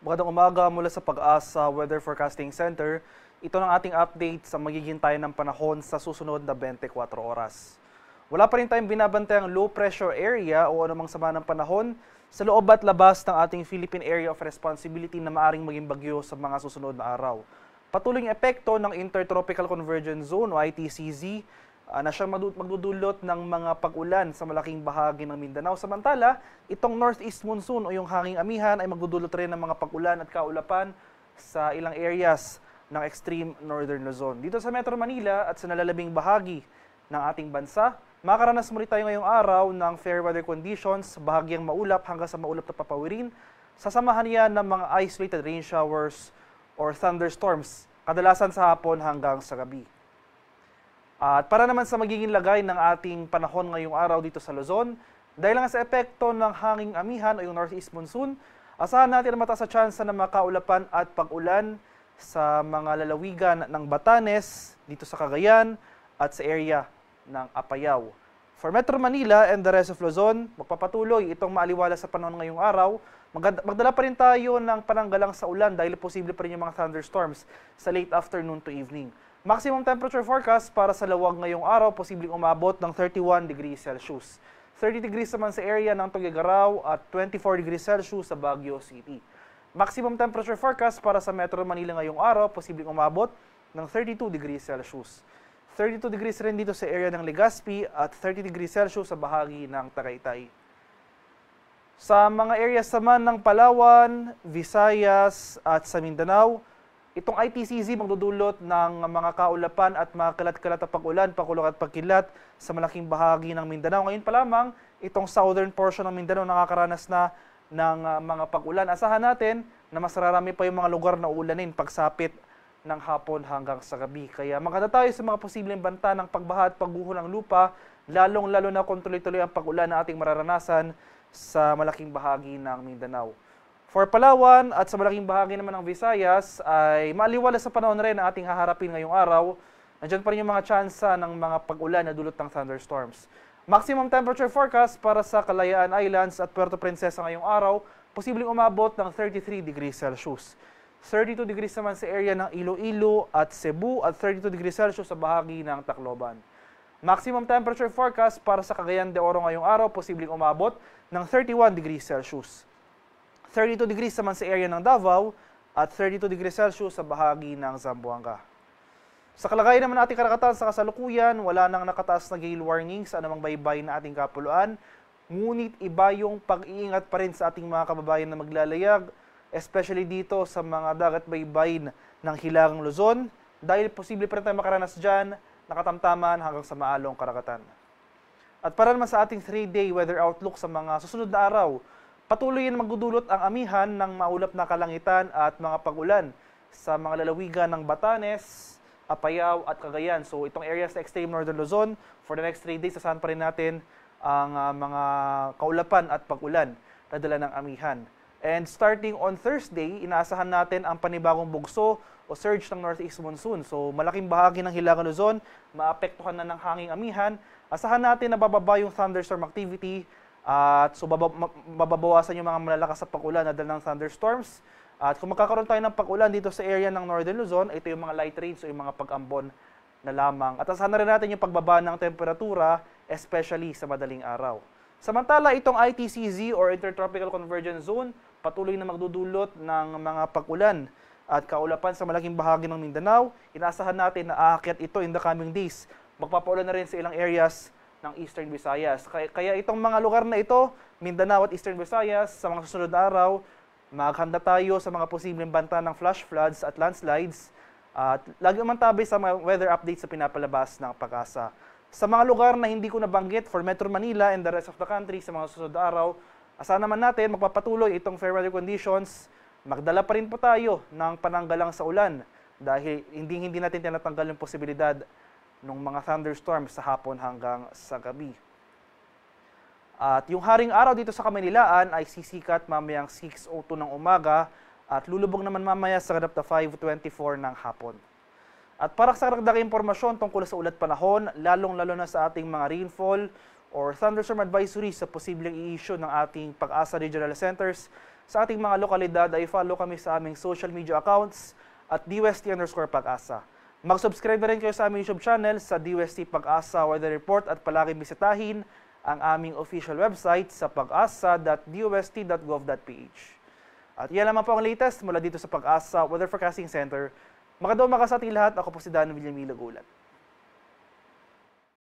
Magandang umaga mula sa Pag-asa Weather Forecasting Center. Ito ang ating update sa magiging tayo ng panahon sa susunod na 24 oras. Wala pa rin tayong binabantayang low pressure area o anumang sama ng panahon sa loob at labas ng ating Philippine Area of Responsibility na maaring maging bagyo sa mga susunod na araw. Patuloy ang epekto ng Intertropical Convergence Zone o ITCZ na siyang magdudulot ng mga pag-ulan sa malaking bahagi ng Mindanao. Samantala, itong northeast monsoon o yung hanging amihan ay magdudulot rin ng mga pag-ulan at kaulapan sa ilang areas ng extreme northern Luzon. Dito sa Metro Manila at sa nalalabing bahagi ng ating bansa, makakaranas muli tayo ngayong araw ng fair weather conditions, bahagyang maulap hanggang sa maulap na papawirin. Sasamahan yan ng mga isolated rain showers or thunderstorms, kadalasan sa hapon hanggang sa gabi. At para naman sa magiging lagay ng ating panahon ngayong araw dito sa Luzon, dahil lang sa epekto ng hanging amihan o yung northeast monsoon, asahan natin na mataas sa tsansa na makaulapan at pag-ulan sa mga lalawigan ng Batanes, dito sa Cagayan at sa area ng Apayao. For Metro Manila and the rest of Luzon, magpapatuloy itong maaliwala sa panahon ngayong araw. Magdala pa rin tayo ng pananggalang sa ulan dahil posible pa rin yung mga thunderstorms sa late afternoon to evening. Maximum temperature forecast para sa Lawag ngayong araw, posibleng umabot ng 31 degrees Celsius. 30 degrees naman sa area ng Tuguegarao at 24 degrees Celsius sa Baguio City. Maximum temperature forecast para sa Metro Manila ngayong araw, posibleng umabot ng 32 degrees Celsius. 32 degrees rin dito sa area ng Legazpi at 30 degrees Celsius sa bahagi ng Tagaytay. Sa mga areas naman ng Palawan, Visayas at sa Mindanao, itong ITCZ magdudulot ng mga kaulapan at mga kalat-kalat na pag-ulan, pakulog at pagkilat sa malaking bahagi ng Mindanao. Ngayon pa lamang, itong southern portion ng Mindanao nakakaranas na ng mga pag-ulan. Asahan natin na mas marami pa yung mga lugar na uulanin pagsapit ng hapon hanggang sa gabi. Kaya maganda tayo sa mga posibleng banta ng pagbaha at pagguho ng lupa, lalong-lalo na kung tuloy-tuloy ang pag-ulan na ating mararanasan sa malaking bahagi ng Mindanao. For Palawan at sa malaking bahagi naman ng Visayas ay maaliwala sa panahon rin na ating haharapin ngayong araw. Nandiyan pa rin yung mga tsansa ng mga pag-ulan na dulot ng thunderstorms. Maximum temperature forecast para sa Kalayaan Islands at Puerto Princesa ngayong araw, posibleng umabot ng 33 degrees Celsius. 32 degrees naman sa area ng Iloilo at Cebu at 32 degrees Celsius sa bahagi ng Tacloban. Maximum temperature forecast para sa Cagayan de Oro ngayong araw, posibleng umabot ng 31 degrees Celsius. 32 degrees naman sa area ng Davao at 32 degrees Celsius sa bahagi ng Zamboanga. Sa kalagayan naman ating karagatan sa kasalukuyan, wala nang nakataas na gale warning sa anumang baybay na ating kapuluan. Ngunit iba yung pag-iingat pa rin sa ating mga kababayan na maglalayag, especially dito sa mga dagat baybayin ng Hilagang Luzon, dahil posible pa rin tayo makaranas dyan, nakatamtaman hanggang sa maalong karagatan. At para naman sa ating 3-day weather outlook sa mga susunod na araw, patuloy na magdudulot ang amihan ng maulap na kalangitan at mga pag-ulan sa mga lalawigan ng Batanes, Apayao at Cagayan. So itong areas sa extreme northern Luzon, for the next 3 days, asahan pa rin natin ang mga kaulapan at pag-ulan na dala ng amihan. And starting on Thursday, inaasahan natin ang panibagong bugso o surge ng northeast monsoon. So malaking bahagi ng Hilagang Luzon, maapektuhan na ng hanging amihan. Asahan natin na bababa yung thunderstorm activity, at so mababawasan yung mga malalakas sa pag-ulan na dala ng thunderstorms. At kung magkakaroon tayo ng pag-ulan dito sa area ng Northern Luzon, ito yung mga light rains o yung mga pag-ambon na lamang. At asahan na rin natin yung pagbaba ng temperatura, especially sa madaling araw. Samantala, itong ITCZ or Intertropical Convergence Zone, patuloy na magdudulot ng mga pag-ulan at kaulapan sa malaking bahagi ng Mindanao. Inaasahan natin na aakyat ito in the coming days. Magpapaulan na rin sa ilang areas ng Eastern Visayas. Kaya itong mga lugar na ito, Mindanao at Eastern Visayas, sa mga susunod na araw, maghanda tayo sa mga posibleng banta ng flash floods at landslides. At lagi umantabay sa mga weather updates sa pinapalabas ng Pag-asa. Sa mga lugar na hindi ko nabanggit, for Metro Manila and the rest of the country, sa mga susunod na araw, asahan naman natin magpapatuloy itong fair weather conditions. Magdala pa rin po tayo ng pananggalang sa ulan dahil hindi natin tinatanggal yung posibilidad ng mga thunderstorms sa hapon hanggang sa gabi. At yung haring araw dito sa Kamanilaan ay sisikat mamayang 6:02 ng umaga at lulubog naman mamaya sa ganap na 5:24 ng hapon. At para sa karagdagang impormasyon tungkol sa ulat panahon, lalong-lalo na sa ating mga rainfall or thunderstorm advisory sa posibleng i-issue ng ating Pag-asa Regional Centers sa ating mga lokalidad, ay follow kami sa aming social media accounts at DUST_Pag-asa. Mag-subscribe na rin kayo sa aming YouTube channel sa DUST Pag-asa Weather Report at palaging bisitahin ang aming official website sa pag-asa.dust.gov.ph. At yan naman po ang latest mula dito sa Pag-asa Weather Forecasting Center. Magandang umaga sa ating lahat. Ako po si Dan Villamilo Gulat.